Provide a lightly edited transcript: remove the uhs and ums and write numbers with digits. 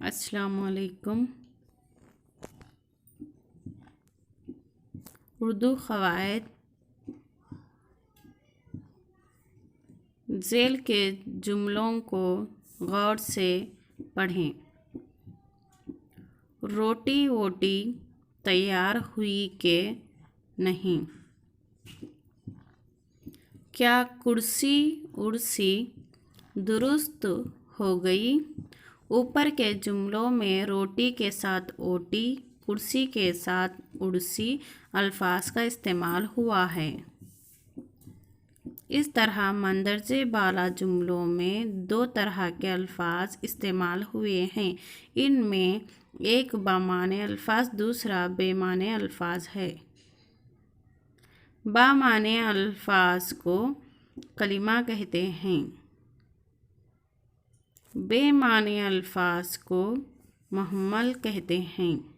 السلام علیکم۔ اردو قواعد ذیل کے جملوں کو غور سے پڑھیں۔ روٹی ووٹی تیار ہوئی کہ نہیں؟ کیا کرسی ارسی درست ہو گئی؟ اوپر کے جملوں میں روٹی کے ساتھ اوٹی، کرسی کے ساتھ ارسی الفاظ کا استعمال ہوا ہے۔ اس طرح مندرجہ بالا جملوں میں دو طرح کے الفاظ استعمال ہوئے ہیں۔ ان میں ایک بامعنی الفاظ، دوسرا بے معنی الفاظ ہے۔ بامعنی الفاظ کو کلمہ کہتے ہیں۔ بے معنی الفاظ کو محمل کہتے ہیں۔